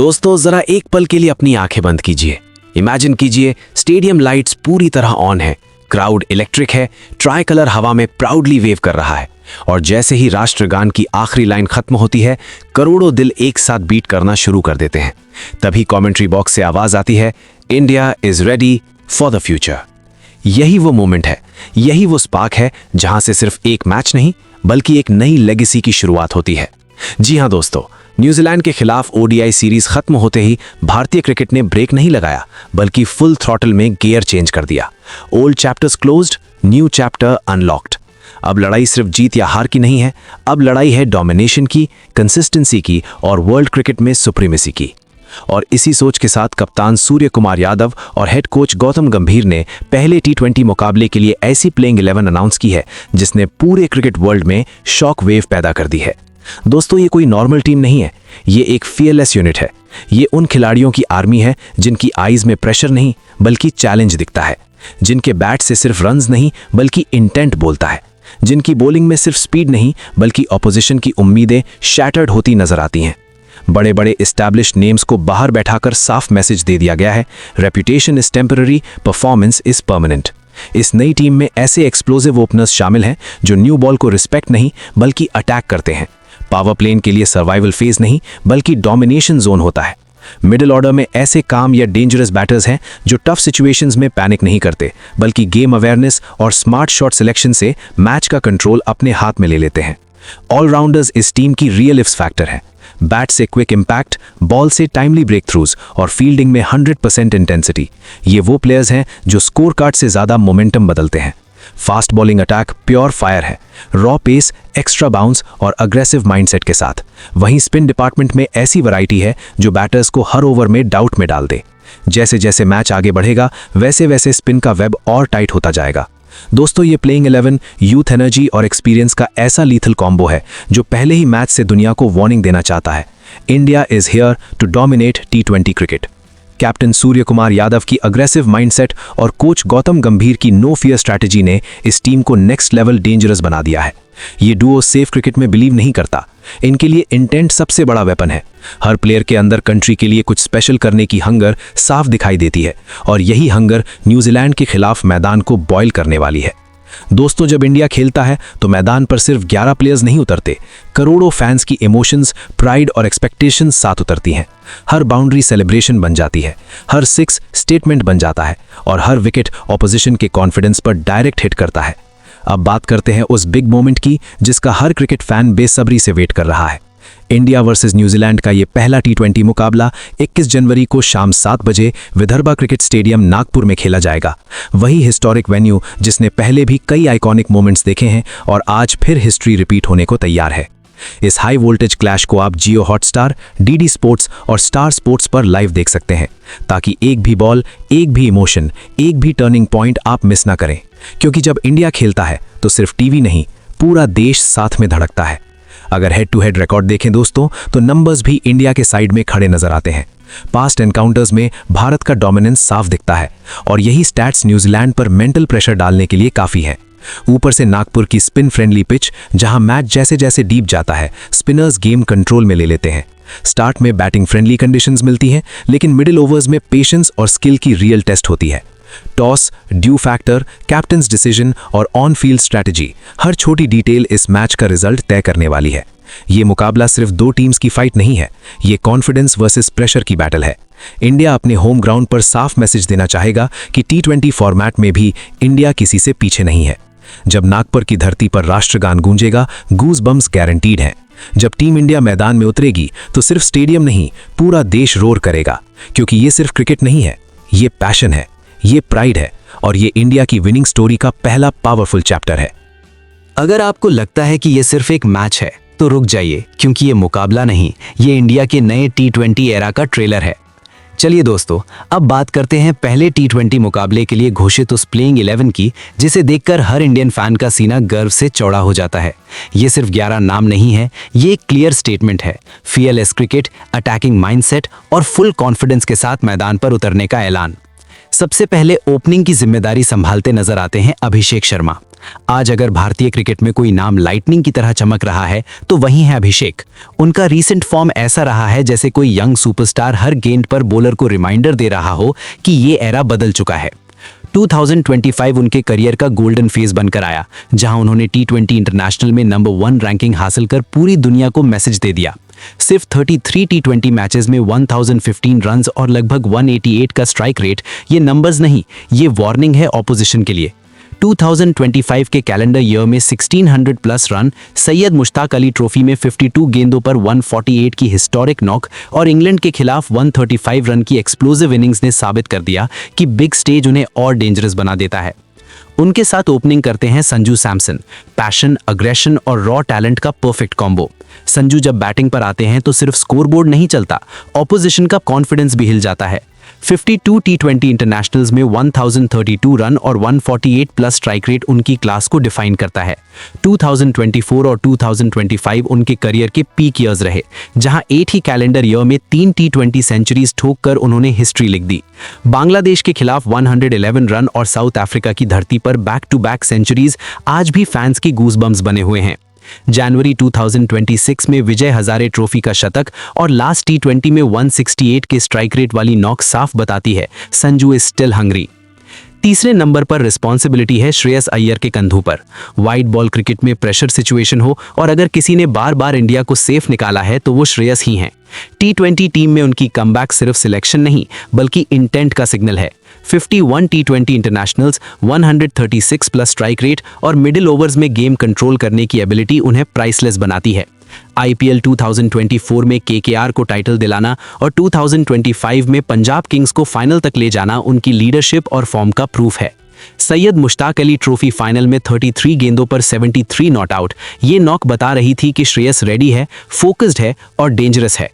दोस्तों जरा एक पल के लिए अपनी आंखें बंद कीजिए। इमेजिन कीजिए स्टेडियम लाइट्स पूरी तरह ऑन है, क्राउड इलेक्ट्रिक है, ट्राई कलर हवा में प्राउडली वेव कर रहा है और जैसे ही राष्ट्रगान की आखिरी लाइन खत्म होती है, करोड़ों दिल एक साथ बीट करना शुरू कर देते हैं। तभी कमेंट्री बॉक्स से आवाज आती है, India is ready for the future. यही वो मोमेंट है, यही वो स्पार्क है जहां से सिर्फ एक मैच नहीं बल्कि एक नई लेगेसी की शुरुआत होती है। जी हां दोस्तों, न्यूजीलैंड के खिलाफ ओडीआई सीरीज खत्म होते ही भारतीय क्रिकेट ने ब्रेक नहीं लगाया बल्कि फुल थ्रॉटल में गियर चेंज कर दिया। Old chapters closed, new chapter unlocked. अब लड़ाई सिर्फ जीत या हार की नहीं है, अब लड़ाई है डोमिनेशन की, कंसिस्टेंसी की और वर्ल्ड क्रिकेट में सुप्रीमेसी की। और इसी सोच के साथ कप्तान सूर्य कुमार यादव और हेड कोच गौतम गंभीर ने पहले टी20 मुकाबले के लिए ऐसी प्लेइंग 11 अनाउंस की है जिसने पूरे क्रिकेट वर्ल्ड में शॉक वेव पैदा कर दी है। दोस्तों ये कोई नॉर्मल टीम नहीं है, ये एक फियरलेस यूनिट है। ये उन खिलाड़ियों की आर्मी है जिनकी आईज में प्रेशर नहीं बल्कि चैलेंज दिखता है, जिनके बैट से सिर्फ रन्स नहीं बल्कि इंटेंट बोलता है, जिनकी बॉलिंग में सिर्फ स्पीड नहीं बल्कि ऑपोजिशन की उम्मीदें शैटर्ड होती नजर आती हैं। बड़े बड़े एस्टैब्लिश्ड नेम्स को बाहर बैठाकर साफ मैसेज दे दिया गया है, reputation is temporary, performance is permanent. इस नई टीम में ऐसे एक्सप्लोसिव ओपनर्स शामिल हैं जो न्यू बॉल को रिस्पेक्ट नहीं बल्कि अटैक करते हैं। पावर प्लेन के लिए सर्वाइवल फेज नहीं बल्कि डोमिनेशन जोन होता है। मिडिल ऑर्डर में ऐसे काम या डेंजरस बैटर्स हैं जो टफ सिचुएशंस में पैनिक नहीं करते बल्कि गेम अवेयरनेस और स्मार्ट शॉट सिलेक्शन से मैच का कंट्रोल अपने हाथ में ले लेते हैं। ऑलराउंडर्स इस टीम की रियल इफ्स फैक्टर हैं। बैट से क्विक इम्पैक्ट, बॉल से टाइमली ब्रेक थ्रूज और फील्डिंग में 100% इंटेंसिटी। ये वो प्लेयर्स हैं जो स्कोर कार्ड से ज्यादा मोमेंटम बदलते हैं। Fast bowling attack pure fire है, रॉ पेस, एक्स्ट्रा बाउंस और अग्रेसिव माइंडसेट के साथ। वहीं स्पिन डिपार्टमेंट में ऐसी वैरायटी है जो बैटर्स को हर ओवर में डाउट में डाल दे। जैसे जैसे मैच आगे बढ़ेगा वैसे वैसे स्पिन का वेब और टाइट होता जाएगा। दोस्तों ये प्लेइंग 11 यूथ एनर्जी और एक्सपीरियंस का ऐसा लीथल कॉम्बो है जो पहले ही मैच से दुनिया को वार्निंग देना चाहता है, India is here to dominate टी20 क्रिकेट। कैप्टन सूर्य कुमार यादव की अग्रेसिव माइंडसेट और कोच गौतम गंभीर की नो फियर स्ट्रैटेजी ने इस टीम को नेक्स्ट लेवल डेंजरस बना दिया है। ये डुओ सेफ क्रिकेट में बिलीव नहीं करता, इनके लिए इंटेंट सबसे बड़ा वेपन है। हर प्लेयर के अंदर कंट्री के लिए कुछ स्पेशल करने की हंगर साफ दिखाई देती है और यही हंगर न्यूजीलैंड के खिलाफ मैदान को बॉयल करने वाली है। दोस्तों जब इंडिया खेलता है तो मैदान पर सिर्फ 11 प्लेयर्स नहीं उतरते, करोड़ों फैंस की इमोशंस, प्राइड और एक्सपेक्टेशंस साथ उतरती हैं। हर बाउंड्री सेलिब्रेशन बन जाती है, हर सिक्स स्टेटमेंट बन जाता है और हर विकेट ऑपोजिशन के कॉन्फिडेंस पर डायरेक्ट हिट करता है। अब बात करते हैं उस बिग मोमेंट की जिसका हर क्रिकेट फैन बेसब्री से वेट कर रहा है। इंडिया वर्सेस न्यूजीलैंड का ये पहला टी20 मुकाबला 21 जनवरी को शाम 7 बजे विदर्भा क्रिकेट स्टेडियम नागपुर में खेला जाएगा। वही हिस्टोरिक वेन्यू जिसने पहले भी कई आइकॉनिक मोमेंट्स देखे हैं और आज फिर हिस्ट्री रिपीट होने को तैयार है। इस हाई वोल्टेज क्लैश को आप जियो हॉटस्टार, डीडी स्पोर्ट्स और स्टार स्पोर्ट्स पर लाइव देख सकते हैं ताकि एक भी बॉल, एक भी इमोशन, एक भी टर्निंग पॉइंट आप मिस ना करें। क्योंकि जब इंडिया खेलता है तो सिर्फ टीवी नहीं, पूरा देश साथ में धड़कता है। अगर हेड टू हेड रिकॉर्ड देखें दोस्तों तो नंबर्स भी इंडिया के साइड में खड़े नजर आते हैं। पास्ट एनकाउंटर्स में भारत का डोमिनेंस साफ दिखता है और यही स्टैट्स न्यूजीलैंड पर मेंटल प्रेशर डालने के लिए काफी है। ऊपर से नागपुर की स्पिन फ्रेंडली पिच जहां मैच जैसे जैसे डीप जाता है स्पिनर्स गेम कंट्रोल में ले लेते हैं। स्टार्ट में बैटिंग फ्रेंडली कंडीशंस मिलती हैं लेकिन मिडिल ओवर्स में पेशेंस और स्किल की रियल टेस्ट होती है। Toss, due factor, captains decision और ऑन फील्ड स्ट्रैटेजी, हर छोटी डिटेल इस मैच का रिजल्ट तय करने वाली है। ये मुकाबला सिर्फ दो टीम्स की फाइट नहीं है, ये कॉन्फिडेंस वर्सेस प्रेशर की बैटल है। इंडिया अपने होम ग्राउंड पर साफ मैसेज देना चाहेगा कि टी20 फॉर्मेट में भी इंडिया किसी से पीछे नहीं है। जब नागपुर की धरती पर राष्ट्रगान गूंजेगा, गूज बम्स गारंटीड हैं। जब टीम इंडिया मैदान में उतरेगी तो सिर्फ स्टेडियम नहीं, पूरा देश रोर करेगा, क्योंकि ये सिर्फ क्रिकेट नहीं है, ये पैशन है, ये प्राइड है और ये इंडिया की विनिंग स्टोरी का पहला पावरफुल चैप्टर है। अगर आपको लगता है कि ये सिर्फ एक मैच है तो रुक जाइए, क्योंकि ये मुकाबला नहीं, ये इंडिया के नए टी20 एरा का ट्रेलर है। चलिए दोस्तों, अब बात करते हैं पहले टी20 मुकाबले के लिए घोषित उस प्लेइंग 11 की, जिसे देखकर हर इंडियन फैन का सीना गर्व से चौड़ा हो जाता है। ये सिर्फ 11 नाम नहीं है, ये एक क्लियर स्टेटमेंट है। फियरलेस क्रिकेट, अटैकिंग माइंडसेट और फुल कॉन्फिडेंस के साथ मैदान पर उतरने का ऐलान। सबसे पहले ओपनिंग की जिम्मेदारी संभालते नजर आते हैं अभिषेक शर्मा। आज अगर भारतीय क्रिकेट में कोई नाम लाइटनिंग की तरह चमक रहा है तो वही है अभिषेक। उनका रीसेंट फॉर्म ऐसा रहा है जैसे कोई यंग सुपरस्टार हर गेंद पर बॉलर को रिमाइंडर दे रहा हो कि ये एरा बदल चुका है। 2025 उनके करियर का गोल्डन फेज बनकर आया, जहां उन्होंने टी20 इंटरनेशनल में नंबर 1 रैंकिंग हासिल कर पूरी दुनिया को मैसेज दे दिया। सिर्फ 33 टी20 मैचेस में 1015 रन्स और लगभग 188 का स्ट्राइक रेट, ये नंबर्स नहीं, ये वार्निंग है ऑपोजिशन के लिए। 2025 के कैलेंडर ईयर में 1600 plus run, Syed Mushtaq Ali trophy में 52 गेंदों पर 148 की हिस्टोरिक नॉक और इंग्लैंड के खिलाफ 135 रन की एक्सप्लोसिव इनिंग्स ने साबित कर दिया कि बिग स्टेज उन्हें और डेंजरस बना देता है। उनके साथ ओपनिंग करते हैं संजू सैमसन। पैशन, अग्रेशन और रॉ टैलेंट का परफेक्ट कॉम्बो। संजू जब बैटिंग पर आते हैं तो सिर्फ स्कोरबोर्ड नहीं चलता, ऑपोजिशन का कॉन्फिडेंस भी हिल जाता है। 52 टी20 इंटरनेशनल्स में 1032 रन और 148 प्लस स्ट्राइक रेट उनकी क्लास को डिफाइन करता है। 2024 और 2025 उनके करियर के पीक ईयर्स रहे, जहां एक ही कैलेंडर ईयर में 3 टी20 सेंचुरीज ठोककर उन्होंने हिस्ट्री लिख दी। बांग्लादेश के खिलाफ 111 रन और साउथ अफ्रीका की धरती पर बैक टू बैक सेंचुरीज आज भी फैंस की गूज़बम्स बने हुए हैं। जनवरी 2026 में विजय हजारे ट्रॉफी का शतक और लास्ट टी20 में 168 के स्ट्राइक रेट वाली नॉक साफ बताती है संजू इज स्टिल हंग्री। तीसरे नंबर पर रिस्पॉन्सिबिलिटी है श्रेयस अय्यर के कंधों पर। वाइड बॉल क्रिकेट में प्रेशर सिचुएशन हो और अगर किसी ने बार बार इंडिया को सेफ निकाला है तो वो श्रेयस ही हैं। टी20 टीम में उनकी कमबैक सिर्फ सिलेक्शन नहीं बल्कि इंटेंट का सिग्नल है। 51 टी20 इंटरनेशनल्स, 136 प्लस स्ट्राइक रेट और मिडिल ओवर्स में गेम कंट्रोल करने की एबिलिटी उन्हें प्राइसलेस बनाती है। आईपीएल 2024 में केकेआर को टाइटल दिलाना और 2025 में पंजाब किंग्स को फाइनल तक ले जाना उनकी लीडरशिप और फॉर्म का प्रूफ है। सैयद मुश्ताक अली ट्रॉफी फाइनल में 33 गेंदों पर 73 नॉट आउट, ये नॉक बता रही थी कि श्रेयस रेडी है, फोकस्ड है और डेंजरस है।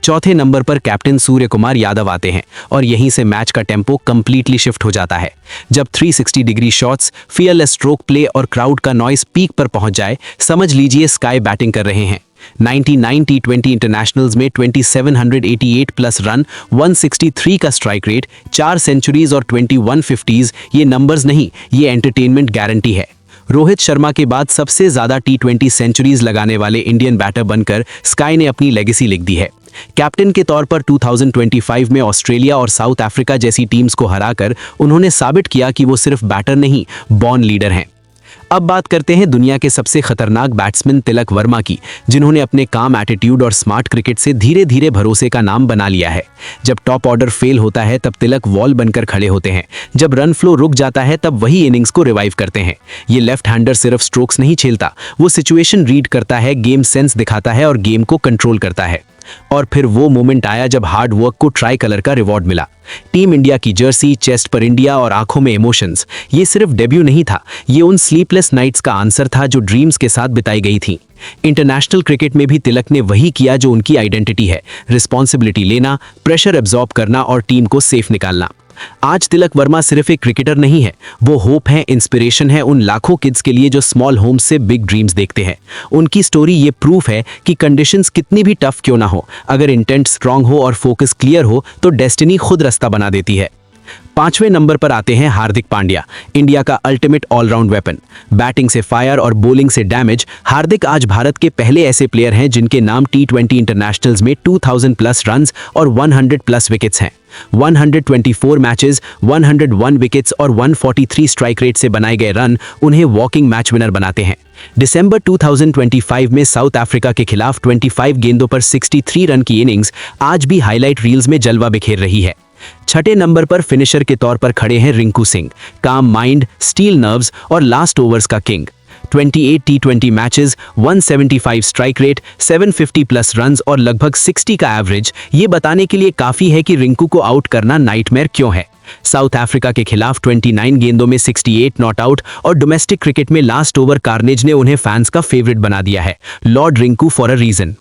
चौथे नंबर पर कैप्टन सूर्य कुमार यादव आते हैं और यहीं से मैच का टेम्पो कंप्लीटली शिफ्ट हो जाता है। जब 360 degree shots, fearless stroke play और क्राउड का नॉइस पीक पर पहुंच जाए, समझ लीजिए स्काई बैटिंग कर रहे हैं। 99 टी20 इंटरनेशनल्स में 2788 प्लस रन, 163 का स्ट्राइक रेट, 4 सेंचुरीज और 21 50s, ये नंबर्स नहीं, ये एंटरटेनमेंट गारंटी है। रोहित शर्मा के बाद सबसे ज्यादा टी20 सेंचुरीज लगाने वाले इंडियन बैटर बनकर स्काई ने अपनी लेगेसी लिख दी है। कैप्टन के तौर पर 2025 में ऑस्ट्रेलिया और साउथ अफ्रीका जैसी टीम्स को हराकर उन्होंने साबित किया कि वो सिर्फ बैटर नहीं, बॉर्न लीडर हैं। अब बात करते हैं दुनिया के सबसे खतरनाक बैट्समैन तिलक वर्मा की, जिन्होंने अपने काम, एटीट्यूड और स्मार्ट क्रिकेट से धीरे धीरे भरोसे का नाम बना लिया है। जब टॉप ऑर्डर फेल होता है तब तिलक वॉल बनकर खड़े होते हैं, जब रन फ्लो रुक जाता है तब वही इनिंग्स को रिवाइव करते हैं। ये लेफ्ट हैंडर सिर्फ स्ट्रोक्स नहीं खेलता, वो सिचुएशन रीड करता है, गेम सेंस दिखाता है और गेम को कंट्रोल करता है। और फिर वो मोमेंट आया जब हार्ड वर्क को ट्राई कलर का रिवॉर्ड मिला। टीम इंडिया की जर्सी, चेस्ट पर इंडिया और आंखों में इमोशंस, ये सिर्फ डेब्यू नहीं था, ये उन स्लीपलेस नाइट्स का आंसर था जो ड्रीम्स के साथ बिताई गई थी। इंटरनेशनल क्रिकेट में भी तिलक ने वही किया जो उनकी आइडेंटिटी है, रिस्पॉन्सिबिलिटी लेना, प्रेशर एब्जॉर्ब करना और टीम को सेफ निकालना। आज तिलक वर्मा सिर्फ एक क्रिकेटर नहीं है, वो होप है, इंस्पिरेशन है उन लाखों किड्स के लिए जो स्मॉल होम्स से बिग ड्रीम्स देखते हैं। उनकी स्टोरी ये प्रूफ है कि कंडीशंस कितनी भी टफ क्यों ना हो, अगर इंटेंट स्ट्रांग हो और फोकस क्लियर हो तो डेस्टिनी खुद रास्ता बना देती है। 5वें नंबर पर आते हैं हार्दिक पांड्या, इंडिया का अल्टीमेट ऑलराउंड वेपन। बैटिंग से फायर और बॉलिंग से डैमेज, हार्दिक आज भारत के पहले ऐसे प्लेयर हैं जिनके नाम टी20 इंटरनेशनल्स में 2000 प्लस रन्स और 100 प्लस विकेट्स हैं। 124 मैचेस, 101 विकेट्स और 143 स्ट्राइक रेट से बनाए गए रन उन्हें वॉकिंग मैच विनर बनाते हैं। दिसंबर 2025 में साउथ अफ्रीका के खिलाफ 25 गेंदों पर 63 रन की इनिंग्स आज भी हाईलाइट रील्स में जलवा बिखेर रही है। 6ठे नंबर पर फिनिशर के तौर पर खड़े हैं Rinku Singh, calm mind, steel nerves और लास्ट ओवर्स का किंग। 28 टी20 matches, 175 strike rate, 750 plus runs और लगभग 60 का एवरेज, ये बताने के लिए काफी है कि रिंकू को आउट करना नाइटमेयर क्यों है। साउथ अफ्रीका के खिलाफ 29 गेंदों में 68 नॉट आउट और डोमेस्टिक क्रिकेट में लास्ट ओवर कार्नेज ने उन्हें फैंस का फेवरेट बना दिया है। Lord Rinku for a reason.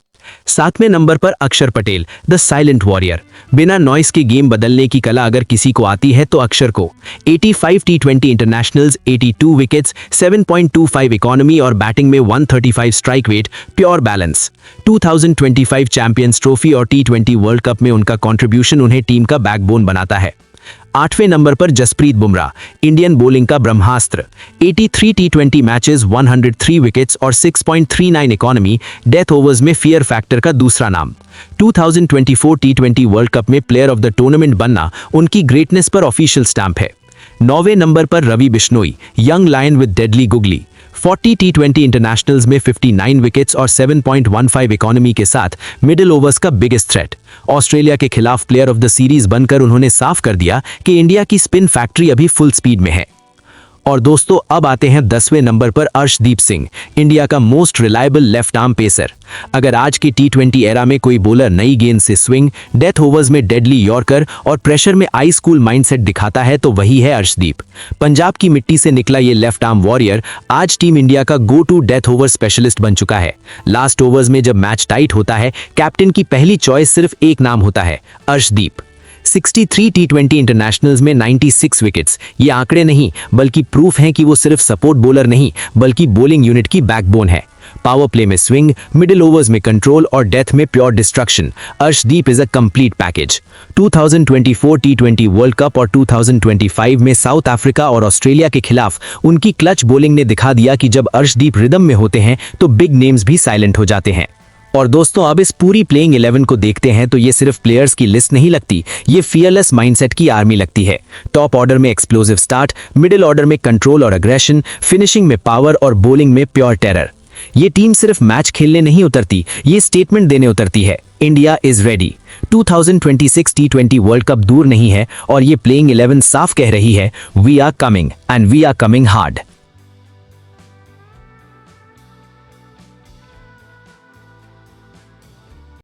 7वें नंबर पर Akshar Patel, the silent warrior. बिना नॉइस के गेम बदलने की कला अगर किसी को आती है तो अक्षर को। 85 टी20 इंटरनेशनल्स, 82 विकेट्स, 7.25 इकोनॉमी और बैटिंग में 135 strike rate, pure balance. 2025 champions trophy और टी20 वर्ल्ड कप में उनका कंट्रीब्यूशन उन्हें टीम का बैकबोन बनाता है। 8वें नंबर पर जसप्रीत बुमराह, इंडियन बॉलिंग का ब्रह्मास्त्र। 83 टी20 मैचेस, 103 विकेट्स और 6.39 इकोनॉमी, डेथ ओवर्स में फियर फैक्टर का दूसरा नाम। 2024 टी20 वर्ल्ड कप में प्लेयर ऑफ द टूर्नामेंट बनना उनकी ग्रेटनेस पर ऑफिशियल स्टैंप है। 9वें नंबर पर Ravi Bishnoi, young lion with deadly googly. 40 टी20 इंटरनेशनल्स में 59 विकेट्स और 7.15 इकोनॉमी के साथ मिडिल ओवर्स का बिगेस्ट थ्रेट। ऑस्ट्रेलिया के खिलाफ प्लेयर ऑफ द सीरीज बनकर उन्होंने साफ कर दिया कि इंडिया की स्पिन फैक्ट्री अभी फुल स्पीड में है। और दोस्तों अब आते हैं 10वें नंबर पर अर्शदीप सिंह, इंडिया का most reliable left arm pacer. अगर आज के टी20 एरा में कोई बॉलर नई गेंद से स्विंग, डेथ ओवर्स में डेडली यॉर्कर और प्रेशर में आई स्कूल माइंडसेट दिखाता है तो वही है अर्शदीप। पंजाब की मिट्टी से निकला ये लेफ्ट आर्म वॉरियर आज टीम इंडिया का go to death over specialist बन चुका है। लास्ट ओवर्स में जब मैच टाइट होता है, कैप्टन की पहली चॉइस सिर्फ एक नाम होता है, अर्शदीप। 63 टी20 इंटरनेशनल्स में 96 विकेट्स, ये आंकड़े नहीं बल्कि प्रूफ हैं कि वो सिर्फ सपोर्ट बॉलर नहीं बल्कि बॉलिंग यूनिट की बैकबोन है। पावर प्ले में स्विंग, मिडिल ओवर्स में कंट्रोल और डेथ में pure destruction, Arshdeep is a complete package. 2024 T20 world cup और 2025 में साउथ अफ्रीका और ऑस्ट्रेलिया के खिलाफ उनकी क्लच बॉलिंग ने दिखा दिया कि जब अर्शदीप रिदम में होते हैं तो बिग नेम्स भी साइलेंट हो जाते हैं। और दोस्तों अब इस पूरी प्लेइंग 11 को देखते हैं तो ये सिर्फ प्लेयर्स की लिस्ट नहीं लगती, ये फियरलेस माइंडसेट की आर्मी लगती है। टॉप ऑर्डर में एक्सप्लोसिव स्टार्ट, मिडिल ऑर्डर में कंट्रोल और अग्रेशन, फिनिशिंग में पावर और बॉलिंग में प्योर टेरर। ये टीम सिर्फ मैच खेलने नहीं उतरती, ये स्टेटमेंट देने उतरती है, India is ready. 2026 T20 world cup दूर नहीं है और ये प्लेइंग 11 साफ कह रही है, we are coming and we are coming hard.